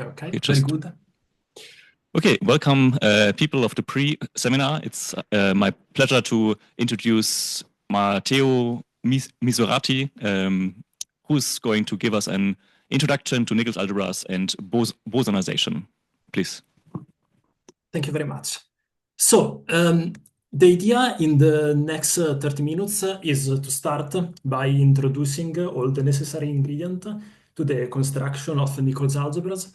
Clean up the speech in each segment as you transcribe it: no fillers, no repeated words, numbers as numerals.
Okay. Okay, Very good. Okay, welcome people of the pre-seminar. It's my pleasure to introduce Matteo Misurati, who's going to give us an introduction to Nichols algebras and bosonization. Please. Thank you very much. So, the idea in the next 30 minutes is to start by introducing all the necessary ingredients to the construction of Nichols algebras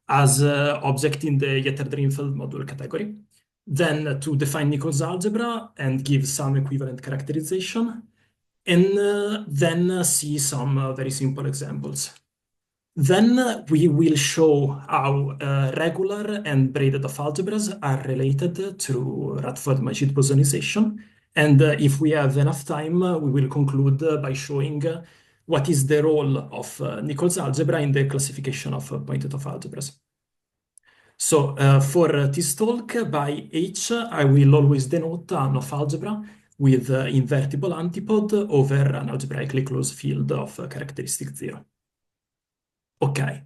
as object in the Jeter-Drinfeld module category. Then to define Nichols algebra and give some equivalent characterization, and then see some very simple examples. Then we will show how regular and braided off algebras are related through Radford-Majid bosonization. And if we have enough time, we will conclude by showing what is the role of Nichols algebra in the classification of pointed off algebras. So for this talk by H, I will always denote an off algebra with invertible antipode over an algebraically closed field of characteristic 0. Okay.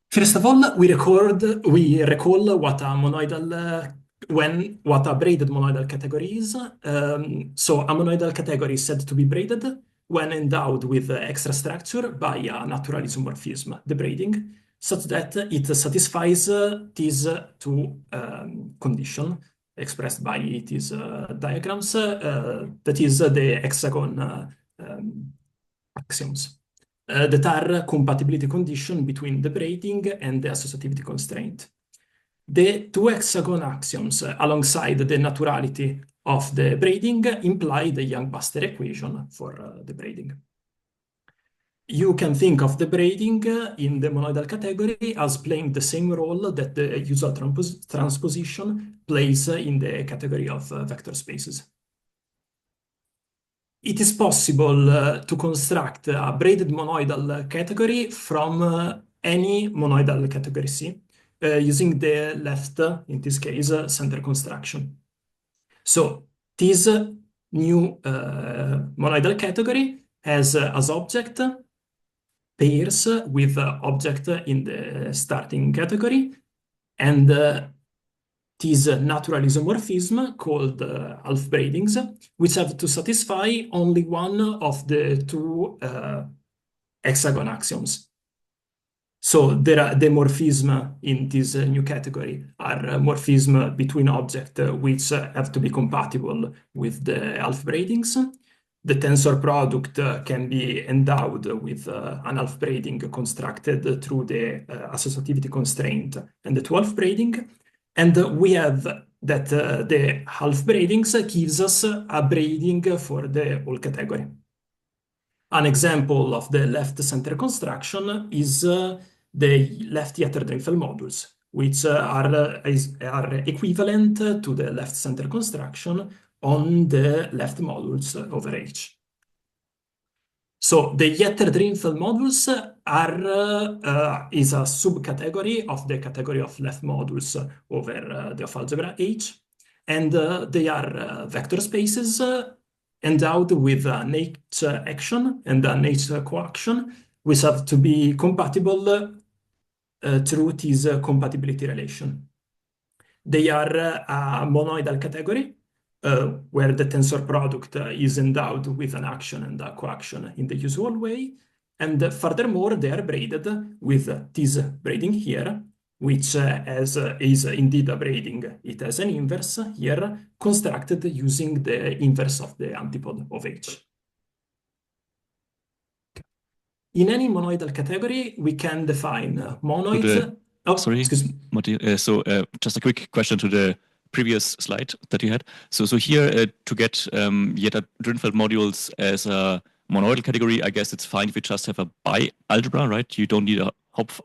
First of all, we recall what a monoidal what a braided monoidal category is. So a monoidal category is said to be braided when endowed with extra structure by a natural isomorphism, the braiding, such that it satisfies these two conditions expressed by these diagrams, that is the hexagon axioms. That are compatibility condition between the braiding and the associativity constraint. The two hexagon axioms alongside the naturality of the braiding imply the Young-Buster equation for the braiding. You can think of the braiding in the monoidal category as playing the same role that the usual transposition plays in the category of vector spaces. It is possible to construct a braided monoidal category from any monoidal category C using the left, in this case, center construction. So this new monoidal category has as object pairs with object in the starting category, and this natural isomorphism called half braidings, which have to satisfy only one of the two hexagon axioms. So the morphism in this new category are morphism between objects which have to be compatible with the half braidings. The tensor product can be endowed with an half braiding constructed through the associativity constraint and the two half braiding. And we have that the half braidings gives us a braiding for the whole category. An example of the left center construction is the left Jeter-Drinfeld modules, which are equivalent to the left center construction on the left modules over H. So the Jeter-Drinfeld modules is a subcategory of the category of left modules over the off algebra H, and they are vector spaces endowed with an H action and an H coaction, which have to be compatible through this compatibility relation. They are a monoidal category, where the tensor product is endowed with an action and a coaction in the usual way. And furthermore, they are braided with this braiding here, which is indeed a braiding. It has an inverse here, constructed using the inverse of the antipode of H. In any monoidal category, we can define monoids. Sorry, excuse me, Matteo. So just a quick question to the previous slide that you had. So here to get Jeter-Drinfeld modules as a monoidal category, I guess it's fine if you just have a bi-algebra, right? You don't need a Hopf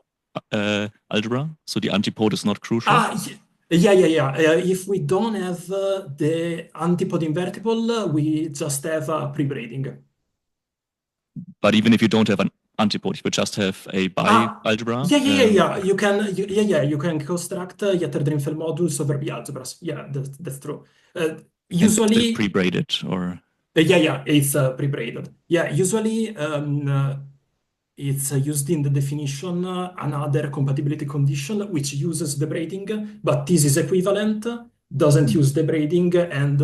algebra, so the antipode is not crucial. Yeah. If we don't have the antipode invertible, we just have a pre-braiding. But even if you don't have an antipode, you would just have a bi-algebra? Yeah. You can construct Jeter-Drinfeld modules over bi-algebras. Yeah, that's true. Usually pre-braided or? Yeah, it's pre-braided. Yeah, usually it's used in the definition another compatibility condition which uses the braiding, but this is equivalent, doesn't use the braiding, and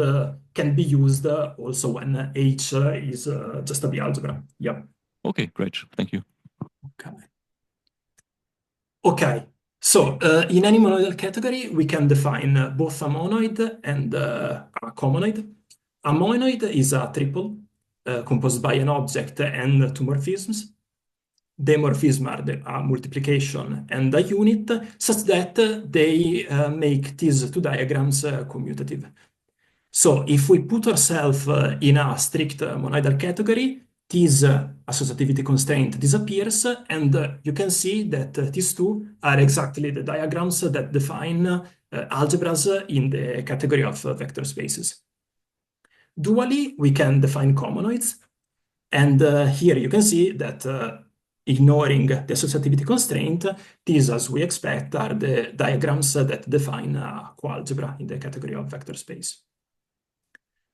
can be used also when H is just a B algebra. Yeah. Okay, great. Thank you. Okay. Okay. So in any monoidal category, we can define both a monoid and a comonoid. A monoid is a triple composed by an object and two morphisms. The morphisms are a multiplication and a unit, such that they make these two diagrams commutative. So if we put ourselves in a strict monoidal category, this associativity constraint disappears, and you can see that these two are exactly the diagrams that define algebras in the category of vector spaces. Dually, we can define comonoids, and here you can see that ignoring the associativity constraint, these, as we expect, are the diagrams that define a coalgebra in the category of vector space.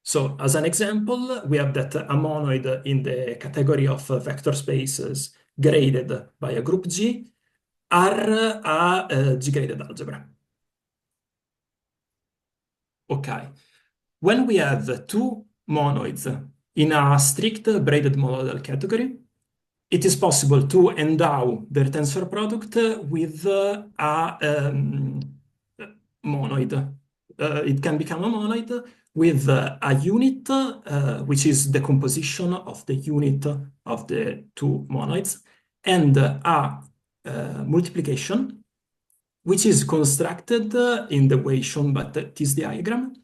So as an example, we have that a monoid in the category of vector spaces graded by a group G are a G-graded algebra. Okay. When we have two monoids in a strict braided monoidal category, it is possible to endow their tensor product with a monoid. It can become a monoid with a unit, which is the composition of the unit of the two monoids, and a multiplication, which is constructed in the way shown by this diagram.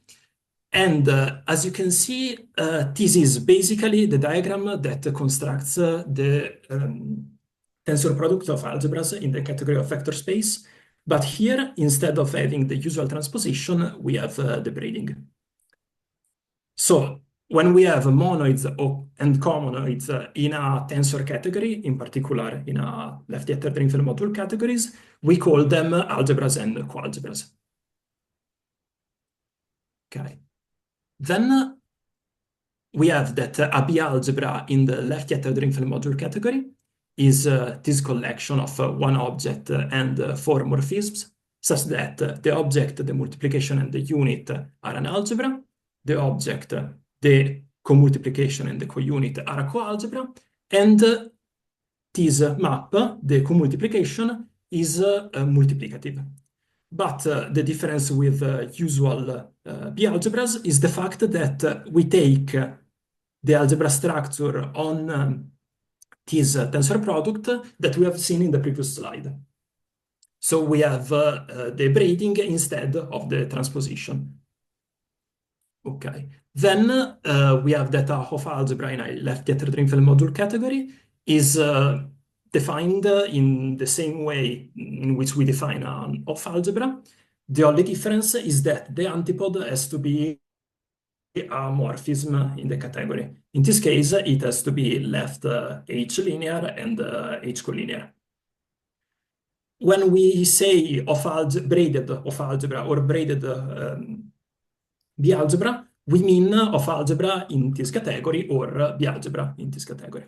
And as you can see, this is basically the diagram that constructs the tensor product of algebras in the category of vector space. But here, instead of having the usual transposition, we have the braiding. So when we have monoids and comonoids in a tensor category, in particular in a left-Dirichlet module categories, we call them algebras and coalgebras. Okay. Then we have that a B algebra in the left-Dirichlet module category is this collection of one object and four morphisms, such that the object, the multiplication, and the unit are an algebra. The object, the co-multiplication, and the co-unit are a coalgebra. And this map, the co-multiplication, is multiplicative. But the difference with usual B algebras is the fact that we take the algebra structure on this tensor product that we have seen in the previous slide. So we have the braiding instead of the transposition. Okay. Then we have that of algebra in a left-Dirichlet module category is defined in the same way in which we define an of algebra. The only difference is that the antipode has to be a morphism in the category. In this case, it has to be left H linear and H collinear. When we say braided of algebra or braided B algebra, we mean of algebra in this category or B algebra in this category.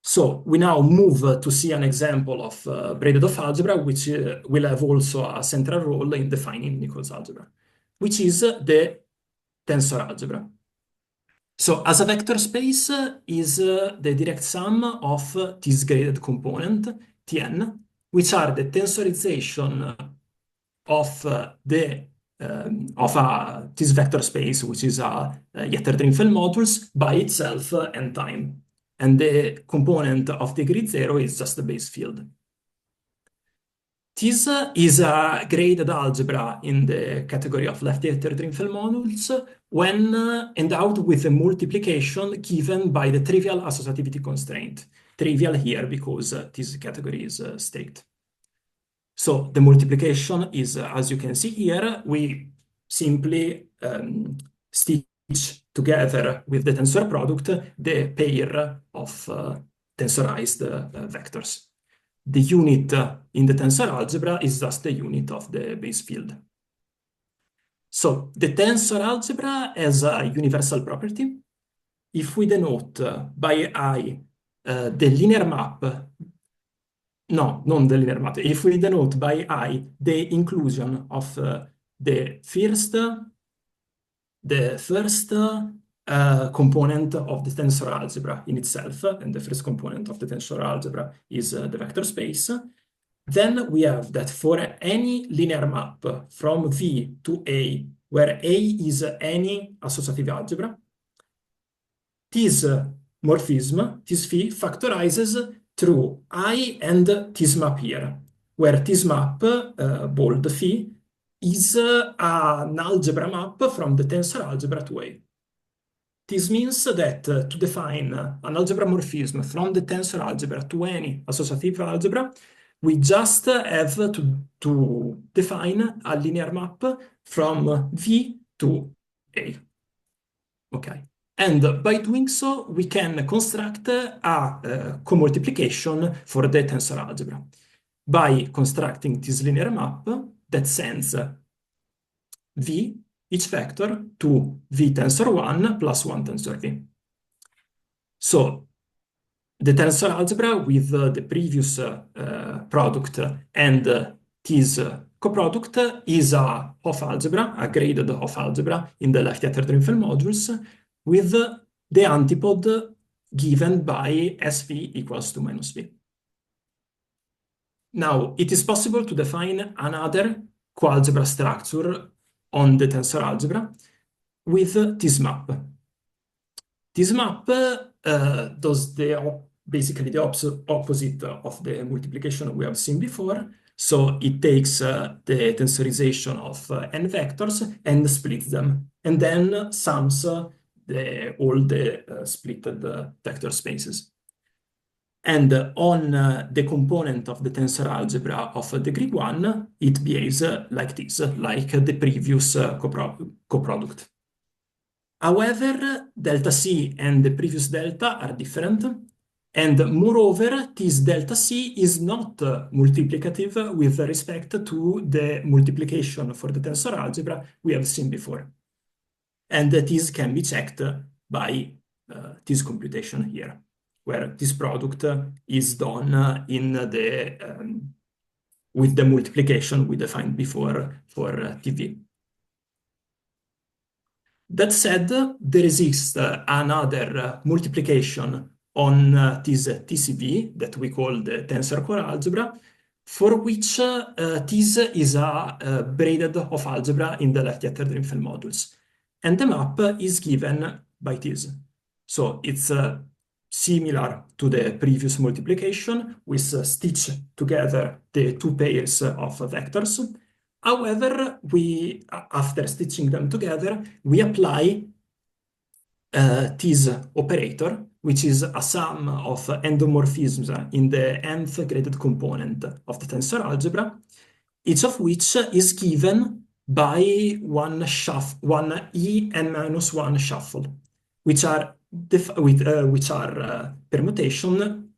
So we now move to see an example of braided of algebra, which will have also a central role in defining Nichols algebra, which is the tensor algebra. So as a vector space is the direct sum of this graded component, Tn, which are the tensorization of this vector space, which is a Dirichlet modules by itself and time. And the component of degree 0 is just the base field. This is a graded algebra in the category of left-Dirichlet modules when endowed with a multiplication given by the trivial associativity constraint. Trivial here because this category is strict. So the multiplication is, as you can see here, we simply stitch together with the tensor product the pair of tensorized vectors. The unit in the tensor algebra is just the unit of the base field. So the tensor algebra has a universal property. If we denote by I the linear map, no, non the linear map, if we denote by I the inclusion of the first component of the tensor algebra in itself, and the first component of the tensor algebra is the vector space, then we have that for any linear map from V to A, where A is any associative algebra, this morphism, this phi, factorizes through I and this map here, where this map, bold phi, is an algebra map from the tensor algebra to A. This means that to define an algebra morphism from the tensor algebra to any associative algebra, we just have to define a linear map from V to A. Okay. And by doing so, we can construct a co-multiplication for the tensor algebra by constructing this linear map that sends V, each vector, to V tensor 1 plus 1 tensor V. So the tensor algebra with the previous product and this coproduct is a Hopf algebra, a graded Hopf algebra in the Lefty-Drinfeld modules with the antipode given by SV equals to minus V. Now, it is possible to define another coalgebra structure on the tensor algebra with this map. This map does basically the opposite of the multiplication we have seen before. So it takes the tensorization of n vectors and splits them, and then sums all the splitted vector spaces. And on the component of the tensor algebra of degree 1, it behaves like this, like the previous coproduct. However, delta C and the previous delta are different, and moreover, this delta C is not multiplicative with respect to the multiplication for the tensor algebra we have seen before. And this can be checked by this computation here, where this product is done with the multiplication we defined before for TV. That said, there exists another multiplication on this TCV that we call the tensor core algebra, for which this is a braided Hopf algebra in the Lefty-Drinfeld modules. And the map is given by this. So it's similar to the previous multiplication. We stitch together the two pairs of vectors. However, after stitching them together, we apply this operator, which is a sum of endomorphisms in the nth graded component of the tensor algebra, each of which is given by one en-1 shuffle, which are permutation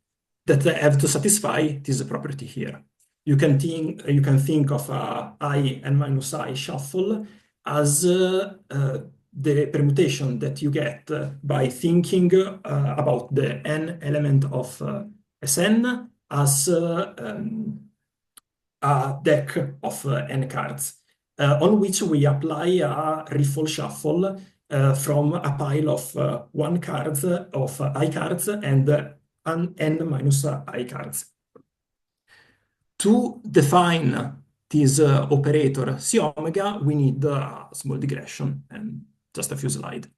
that have to satisfy this property here. You can think of a I n-I shuffle as the permutation that you get by thinking about the n element of Sn as a deck of n cards, on which we apply a riffle shuffle from a pile of I cards and n minus I cards. To define this operator C omega, we need a small digression and just a few slides.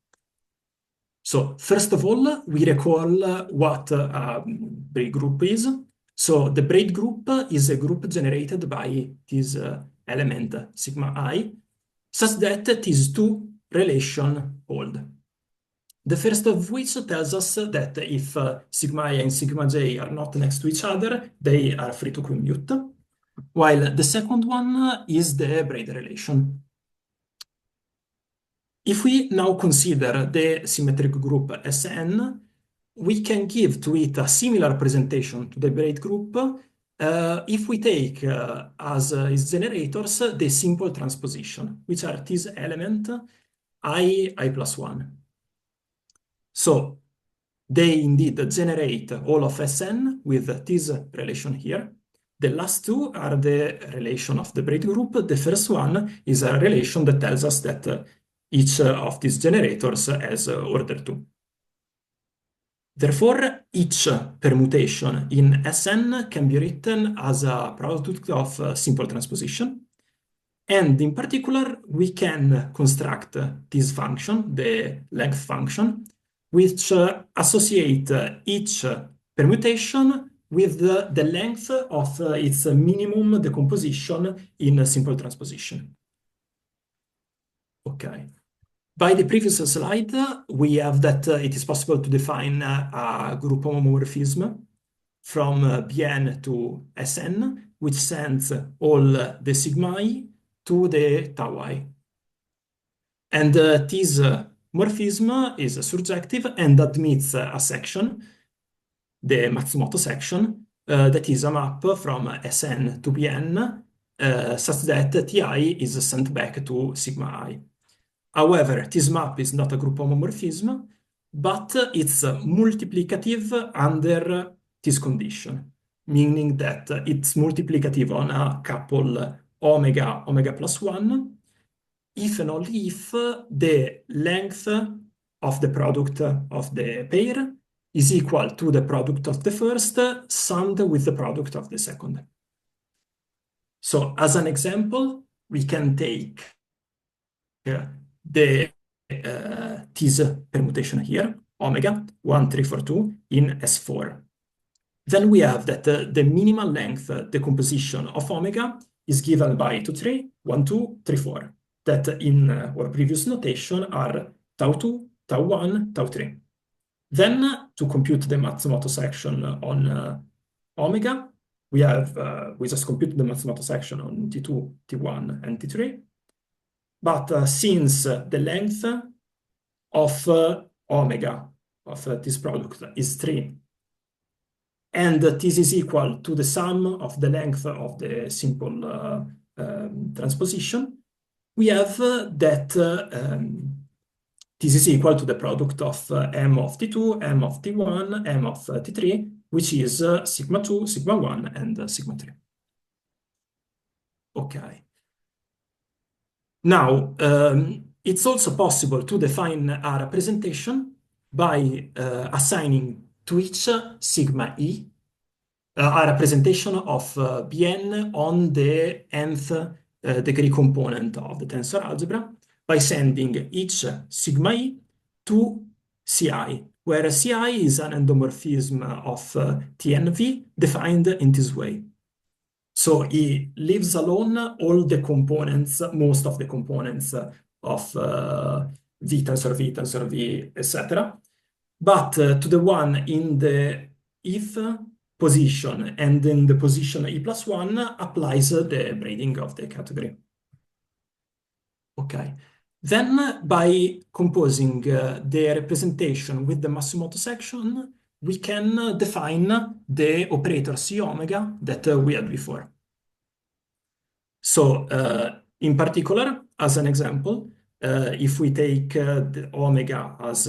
So first of all, we recall what a braid group is. So the braid group is a group generated by this element sigma I, such that these two relations hold. The first of which tells us that if sigma I and sigma j are not next to each other, they are free to commute, while the second one is the braid relation. If we now consider the symmetric group Sn, we can give to it a similar presentation to the braid group if we take as its generators the simple transposition, which are this element I plus 1. So they indeed generate all of Sn with this relation here. The last two are the relation of the braid group. The first one is a relation that tells us that each of these generators has order 2. Therefore, each permutation in Sn can be written as a product of simple transposition. And in particular, we can construct this function, the length function, which associate each permutation with the length of its minimum decomposition in simple transposition. Okay. By the previous slide, we have that it is possible to define a group homomorphism from Bn to Sn, which sends all the sigma I to the tau I. And this morphism is surjective and admits a section, the Matsumoto section, that is a map from Sn to Bn, such that Ti is sent back to sigma I. However, this map is not a group homomorphism, but it's multiplicative under this condition, meaning that it's multiplicative on a couple omega, omega plus 1, if and only if the length of the product of the pair is equal to the product of the first summed with the product of the second. So as an example, we can take the this permutation here, omega 1, 3, 4, 2 in S4. Then we have that the minimal length decomposition of omega is given by 2, 3, 1, 2, 3, 4, that in our previous notation are tau 2, tau 1, tau 3. Then to compute the Matsumoto section on omega, we just compute the Matsumoto section on T2, T1, and T3. But since the length of omega of this product is 3, and this is equal to the sum of the length of the simple transposition, we have that this is equal to the product of m of T2, m of T1, m of T3, which is sigma 2, sigma 1, and sigma 3. Okay. Now, it's also possible to define a representation by assigning to each sigma E a representation of Bn on the nth degree component of the tensor algebra by sending each sigma E to Ci, where Ci is an endomorphism of Tnv defined in this way. So he leaves alone all the components, most of the components of V, tensor V, etc. But to the one in the if position and in the position E plus 1 applies the braiding of the category. Okay. Then by composing the representation with the Matsumoto section, we can define the operator C omega that we had before. So in particular, as an example, if we take the omega as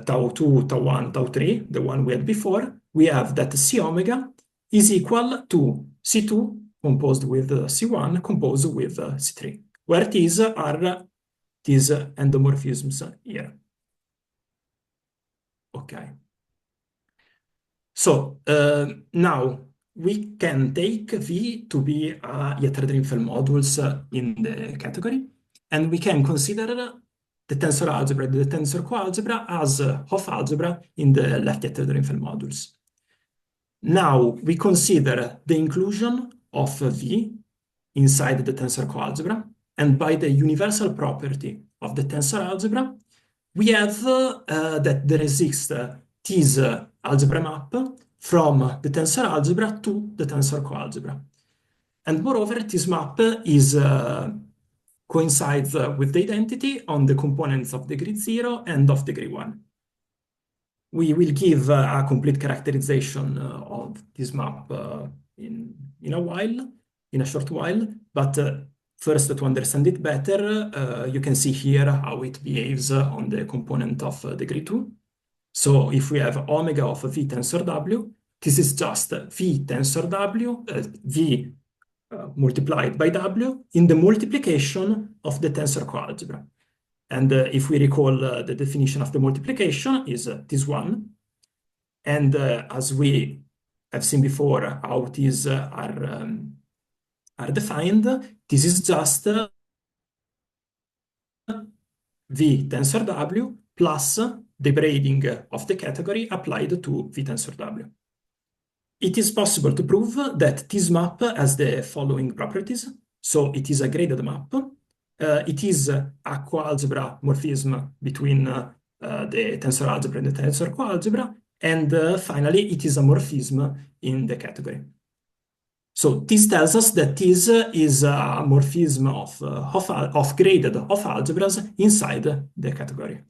tau 2, tau 1, tau 3, the one we had before, we have that C omega is equal to C2 composed with C1 composed with C3, where these are these endomorphisms here. Okay. So now we can take V to be a Dirichlet modules in the category, and we can consider the tensor algebra, the tensor coalgebra as Hopf algebra in the left Dirichlet modules. Now we consider the inclusion of V inside the tensor coalgebra, and by the universal property of the tensor algebra, we have that there exists this algebra map from the tensor algebra to the tensor coalgebra. And moreover, this map is coincides with the identity on the components of degree 0 and of degree 1. We will give a complete characterization of this map in a while, in a short while, but First, to understand it better, you can see here how it behaves on the component of degree 2. So if we have omega of v tensor w, this is just v tensor w, v multiplied by w in the multiplication of the tensor coalgebra. And if we recall, the definition of the multiplication is this one. And as we have seen before, how these are defined, this is just v tensor w plus the braiding of the category applied to v tensor w. It is possible to prove that this map has the following properties. So it is a graded map. It is a coalgebra morphism between the tensor algebra and the tensor coalgebra. And finally, it is a morphism in the category. So this tells us that this is a morphism of graded of algebras inside the category.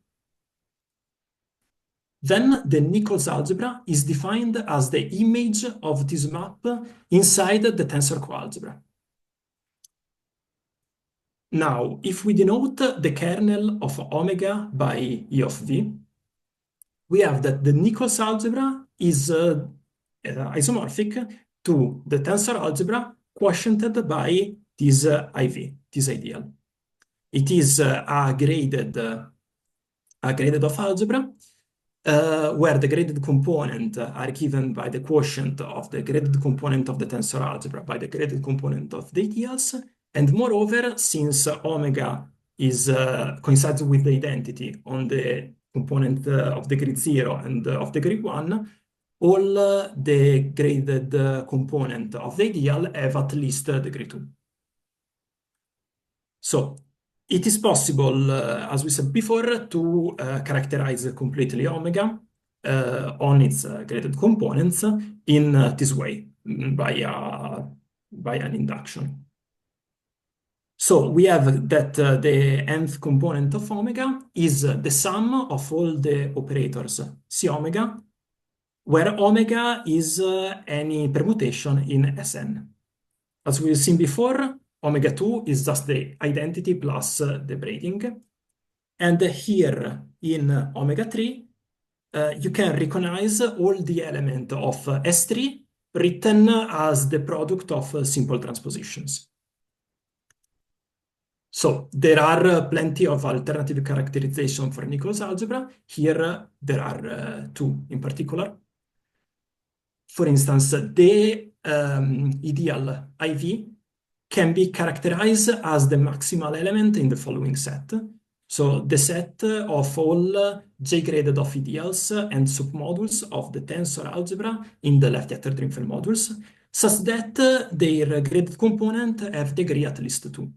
Then the Nichols algebra is defined as the image of this map inside the tensor coalgebra. Now, if we denote the kernel of omega by E of v, we have that the Nichols algebra is isomorphic to the tensor algebra quotiented by this IV, this ideal. It is a graded of algebra where the graded component are given by the quotient of the graded component of the tensor algebra by the graded component of the ideals. And moreover, since omega is coincides with the identity on the component of degree 0 and of degree 1, all the graded component of the ideal have at least degree 2. So it is possible, as we said before, to characterize completely omega on its graded components in this way, by an induction. So we have that the nth component of omega is the sum of all the operators C omega, where omega is any permutation in Sn. As we've seen before, omega 2 is just the identity plus the braiding. And here in omega 3, you can recognize all the elements of S3 written as the product of simple transpositions. So there are plenty of alternative characterization for Nichols algebra. Here there are two in particular. For instance, the ideal IV can be characterized as the maximal element in the following set. So the set of all J-graded of ideals and submodules of the tensor algebra in the left-Etter-Drinfeld modules, such that their graded component have degree at least 2.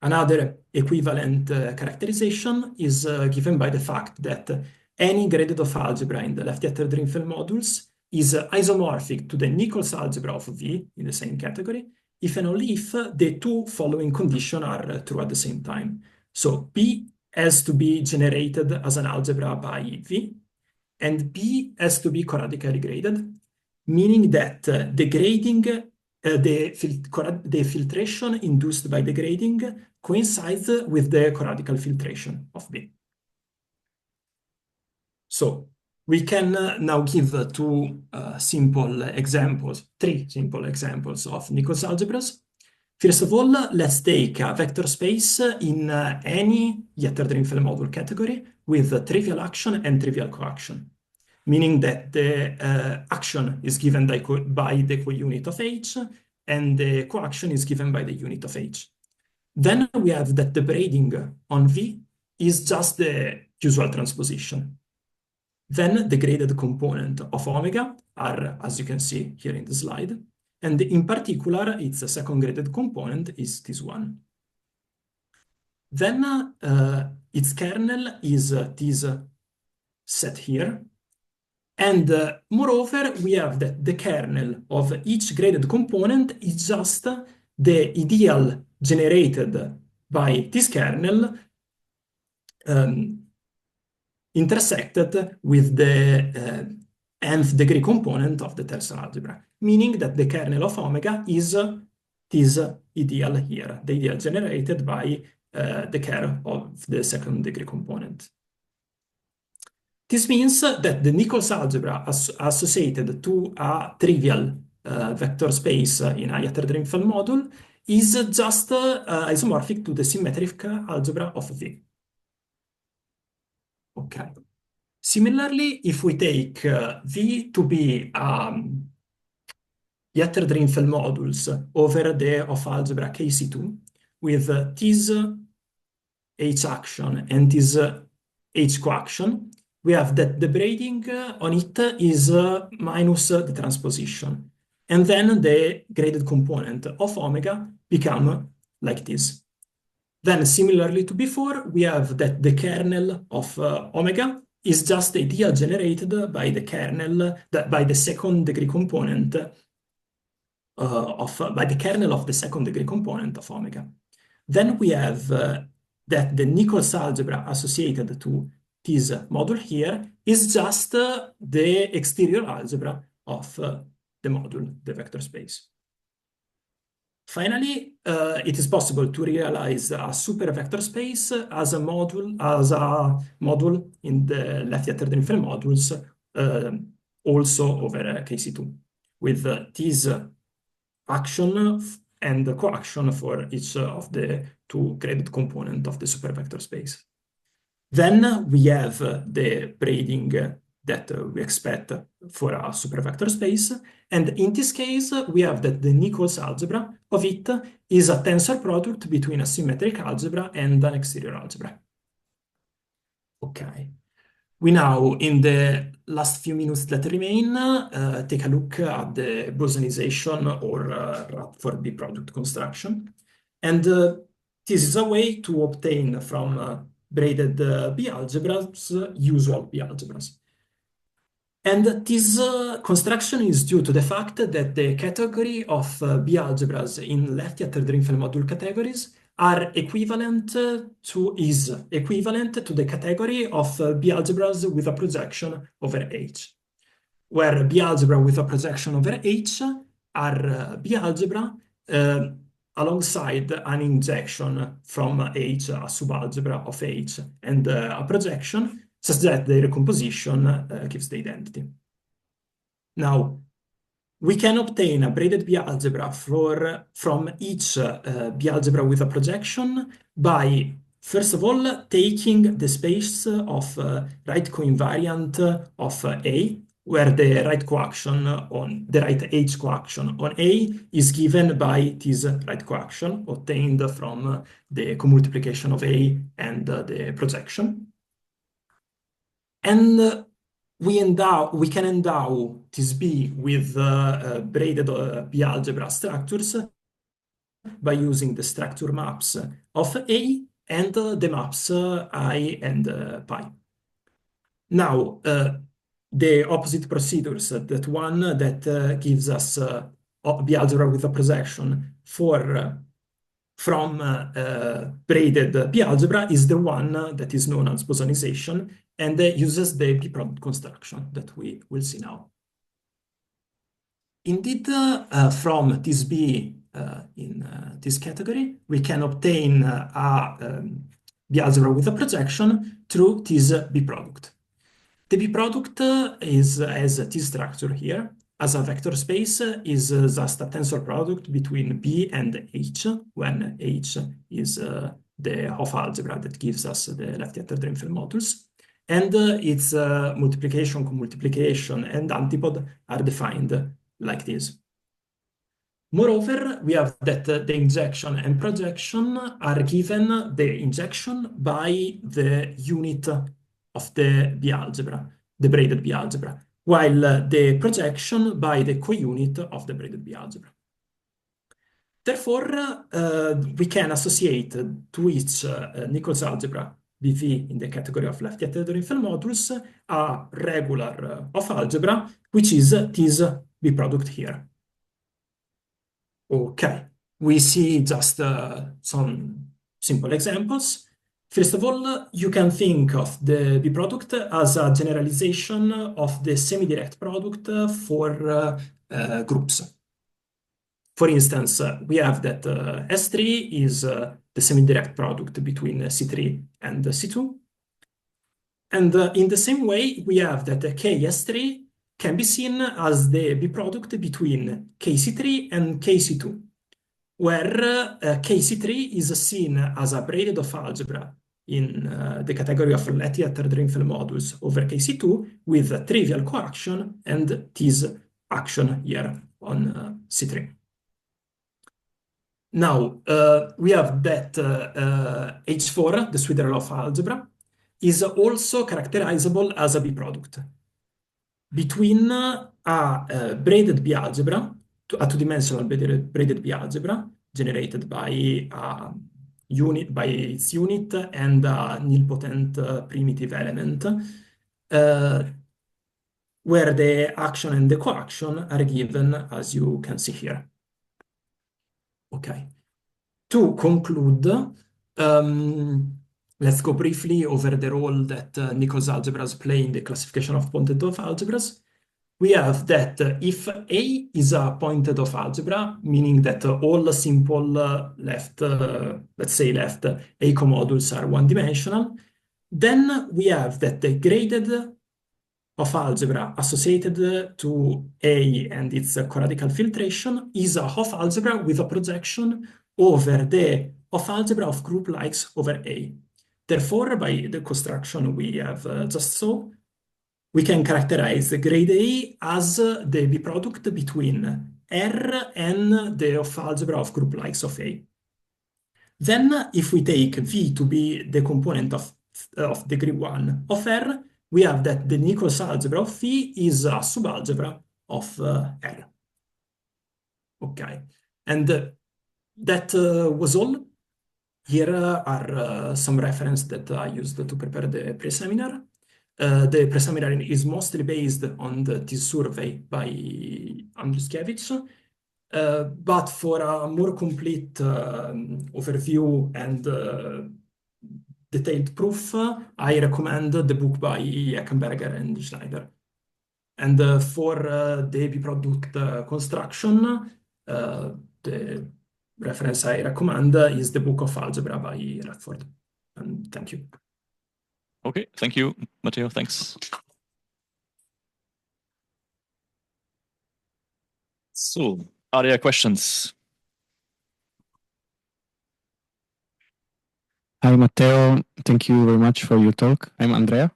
Another equivalent characterization is given by the fact that any graded of algebra in the left-Etter-Drinfeld modules is isomorphic to the Nichols algebra of V in the same category, if and only if the two following conditions are true at the same time. So P has to be generated as an algebra by V, and P has to be coradically graded, meaning that the grading, the filtration induced by the grading coincides with the coradical filtration of B. So we can now give three simple examples of Nichols algebras. First of all, let's take a vector space in any Etter-Drinfeld module category with trivial action and trivial coaction, meaning that the action is given by the co-unit of H and the coaction is given by the unit of H. Then we have that the braiding on V is just the usual transposition. Then the graded component of omega are, as you can see here in the slide, and in particular, its second graded component is this one. Then its kernel is this set here. And moreover, we have that the kernel of each graded component is just the ideal generated by this kernel intersected with the nth degree component of the tensor algebra, meaning that the kernel of omega is this ideal here, the ideal generated by the care of the second degree component. This means that the Nichols algebra associated to a trivial vector space in a Hierter-Drinfeld module is just isomorphic to the symmetric algebra of V. Okay. Similarly, if we take V to be Hierter-Drinfeld modules over the of algebra KC2 with this H action and this H coaction, we have that the braiding on it is minus the transposition. And then the graded component of omega become like this. Then similarly to before, we have that the kernel of omega is just the ideal generated by the kernel, by the second degree component by the kernel of the second degree component of omega. Then we have that the Nichols algebra associated to this module here is just the exterior algebra of the module, the vector space. Finally, it is possible to realize a super vector space as a module in the left Hierter-Drinfeld modules also over KC2 with this action and coaction for each of the two graded components of the super vector space. Then we have the braiding that we expect for a super vector space. And in this case, we have that the Nichols algebra of it is a tensor product between a symmetric algebra and an exterior algebra. Okay. We now, in the last few minutes that remain, take a look at the bosonization or Rutherford B-product construction. And this is a way to obtain from braided B-algebras usual B-algebras. And this construction is due to the fact that the category of B-algebras in left Hierter-Drinfeld module categories is equivalent to the category of B-algebras with a projection over H, where B-algebra with a projection over H are B-algebra alongside an injection from H, a subalgebra of H, and a projection, such that their composition gives the identity. Now, we can obtain a braided B-algebra from each B-algebra with a projection by, first of all, taking the space of right coinvariant of A, where the right coaction on the right H coaction on A is given by this right coaction obtained from the commultiplication of A and the projection. And we can endow this B with braided B-algebra structures by using the structure maps of A and the maps I and pi. Now, the opposite procedures, that one that gives us B-algebra with a projection from braided B-algebra is the one that is known as bosonization and uses the B-product construction that we will see now. Indeed, from this B in this category, we can obtain a B-algebra with a projection through this B-product. The B-product has this structure here. As a vector space is just a tensor product between B and H, when H is the Hof algebra that gives us the left Hierter-Drinfeld modules. And its multiplication, commultiplication, and antipode are defined like this. Moreover, we have that the injection and projection are given the injection by the unit of the B-algebra, the braided B-algebra, while the projection by the co-unit of the braided B-algebra. Therefore, we can associate to each Nichols algebra BV in the category of left Hierter-Drinfeld modules a regular of algebra, which is this B-product here. Okay, we see just some simple examples. First of all, you can think of the B-product as a generalization of the semi-direct product for groups. For instance, we have that S3 is the semi-direct product between C3 and C2. And in the same way, we have that KS3 can be seen as the B product between KC3 and KC2, where KC3 is seen as a braided of algebra in the category of Letty-Ettler-Drinfeld modules over KC2 with trivial coaction and this action here on C3. Now, we have that H4, the Swidler-Loff algebra, is also characterizable as a B product between a braided B algebra, a two-dimensional braided B algebra generated by its unit and a nilpotent primitive element, where the action and the coaction are given as you can see here. Okay. To conclude, let's go briefly over the role that Nichols algebras play in the classification of pointed-off algebras. We have that if A is a pointed-off algebra, meaning that all simple left, let's say left A comodules are one-dimensional, then we have that the graded of algebra associated to A and its coradical filtration is a Hopf algebra with a projection over the Hopf algebra of group likes over A. Therefore, by the construction we have just saw, we can characterize grade A as the B product between R and the Hopf algebra of group likes of A. Then, if we take V to be the component of degree 1 of R, we have that the Nichols algebra of V is a subalgebra of R. Okay, and that was all. Here are some references that I used to prepare the pre-seminar. The pre-seminar is mostly based on this survey by Andruszkiewicz, but for a more complete overview and detailed proof, I recommend the book by Eckenberger and Schneider. And for the B product construction, the reference I recommend is the book of algebra by Radford. And thank you. Okay, thank you, Matteo. Thanks. So, are there questions? Hi, Matteo. Thank you very much for your talk. I'm Andrea.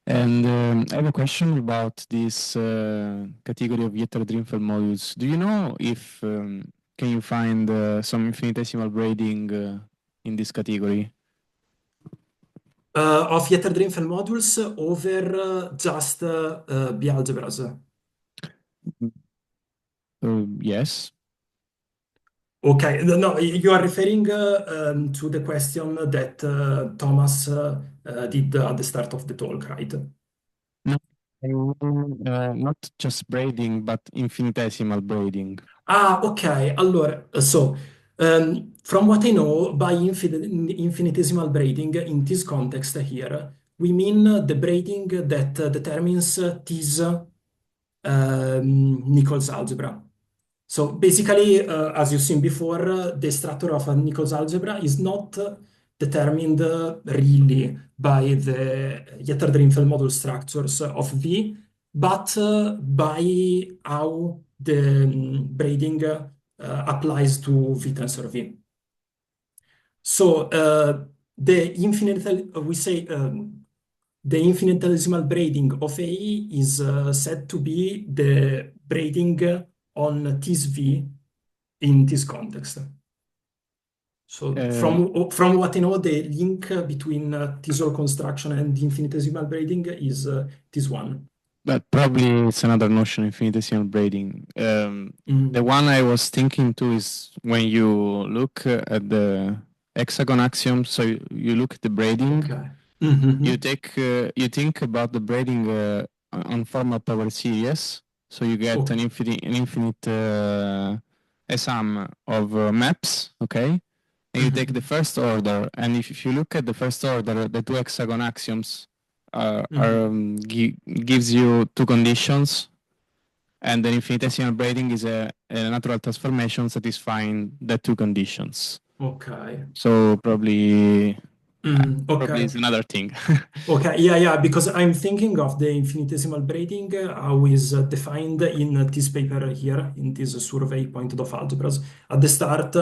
And I have a question about this category of Jeter-Drinfeld modules. Do you know if can you find some infinitesimal braiding in this category? Of Jeter-Drinfeld modules over just B algebras? Yes. Okay, no, you are referring to the question that Thomas did at the start of the talk, right? No, not just braiding, but infinitesimal braiding. Ah, ok. Allora, so from what I know, by infinitesimal braiding in this context here, we mean the braiding that determines this Nichols algebra. So basically, as you've seen before, the structure of a Nichols algebra is not determined really by the Jeter-Drinfeld model structures of V, but by how the braiding applies to V tensor V. So the infinitesimal braiding of A is said to be the braiding on this V in this context. So from what I know, the link between tensor construction and infinitesimal braiding is this one. But probably it's another notion, infinitesimal braiding. The one I was thinking too is when you look at the hexagon axiom, so you look at the braiding, Okay. you think about the braiding on formal power series, so you get an infinite a sum of maps, okay? And you take the first order, and if you look at the first order, the two hexagon axioms gives you two conditions, and the infinitesimal braiding is a natural transformation satisfying the two conditions. Okay. So probably Okay. it's another thing. Okay, yeah, because I'm thinking of the infinitesimal braiding, how is defined in this paper here, in this survey pointed of algebras. At the start,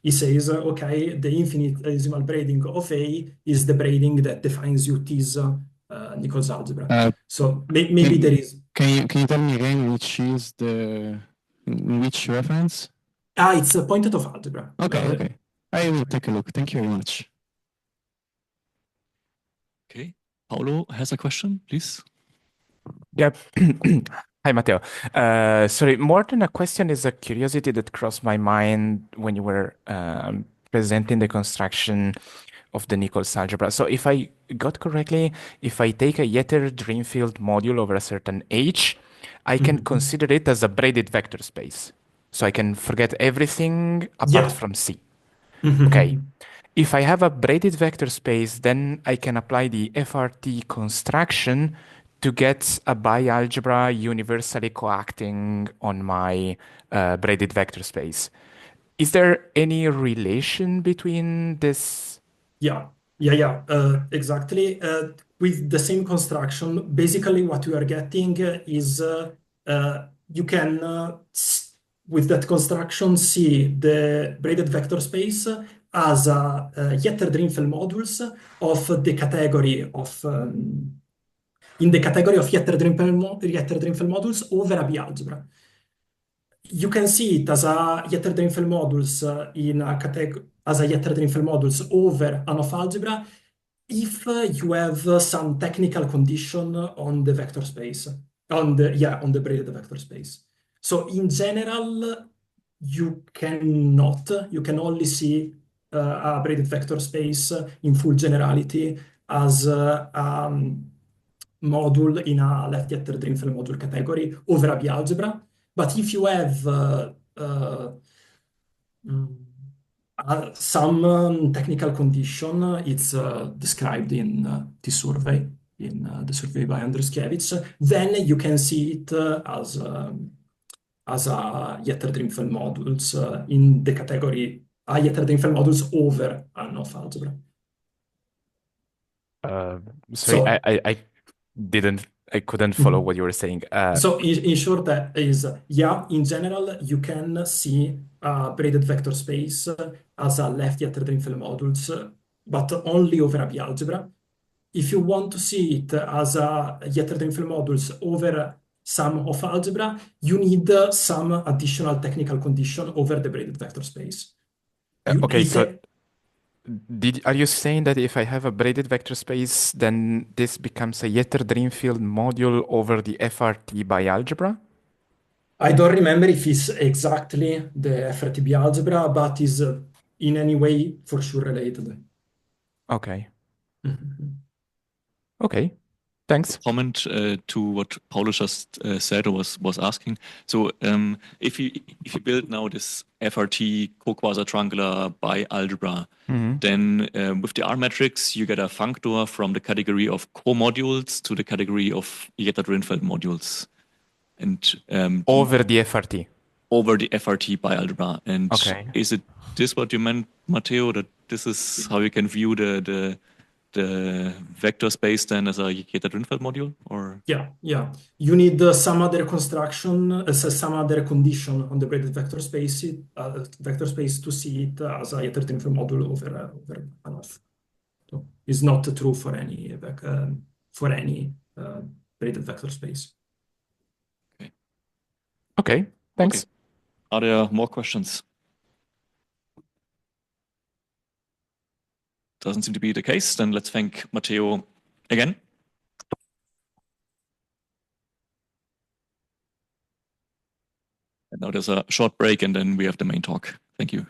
he says, okay, the infinitesimal braiding of A is the braiding that defines you this Nichols algebra. So maybe there is. Can you tell me again which reference? It's a pointed of algebra. Okay. I will take a look. Thank you very much. Okay. Paolo has a question, please. Yep. Hi, Matteo. Sorry, more than a question is a curiosity that crossed my mind when you were presenting the construction of the Nichols algebra. So if I got correctly, if I take a Yetter-Dreamfield module over a certain H, I can consider it as a braided vector space. So I can forget everything apart from C. Okay. If I have a braided vector space, then I can apply the FRT construction to get a bi-algebra universally coacting on my braided vector space. Is there any relation between this? Yeah, exactly. With the same construction, basically what you are getting is you can, with that construction, see the braided vector space as a Yetter-Drinfeld modules of the category of in the category of Yetter-Drinfeld modules over a B-algebra. You can see it as a Yetter-Drinfeld modules in a category as a Yetter-Drinfeld modules over an of algebra if you have some technical condition on the vector space, on the braided vector space. So in general, you cannot, you can only see a braided vector space in full generality as module in a left Yetter-Drinfeld module category over a B-algebra. But if you have some technical condition, it's described in the survey, in the survey by Andruskiewicz, then you can see it as a Yetter-Drinfeld modules in the category a Yetter-Drinfeld modules over an of algebra. Sorry, So, I couldn't follow what you were saying. So in short, is in general, you can see braided vector space as a left Yetter-Drinfeld modules, but only over a B-algebra. If you want to see it as a Yetter-Drinfeld modules over some of algebra, you need some additional technical condition over the braided vector space. Okay, so are you saying that if I have a braided vector space, then this becomes a Yetter-Drinfeld module over the FRT by algebra? I don't remember if it's exactly the FRTB algebra, but is in any way for sure related. Okay. Okay. Thanks. Comment to what Paolo just said or was asking. So if you build now this FRT co-quasi-triangular bi-algebra, then with the R matrix you get a functor from the category of co-modules to the category of Yetter-Drinfeld modules, and over the FRT. Over the FRT bi-algebra. And is it this what you meant, Matteo? That this is how you can view the vector space then as a Yetter-Drinfeld module, or? Yeah. You need some other construction, some other condition on the braided vector space to see it as a Yetter-Drinfeld module over an off. So it's not true for any braided vector space. Okay. Thanks. Okay. Are there more questions? Doesn't seem to be the case. Then let's thank Matteo again. And now there's a short break and then we have the main talk. Thank you.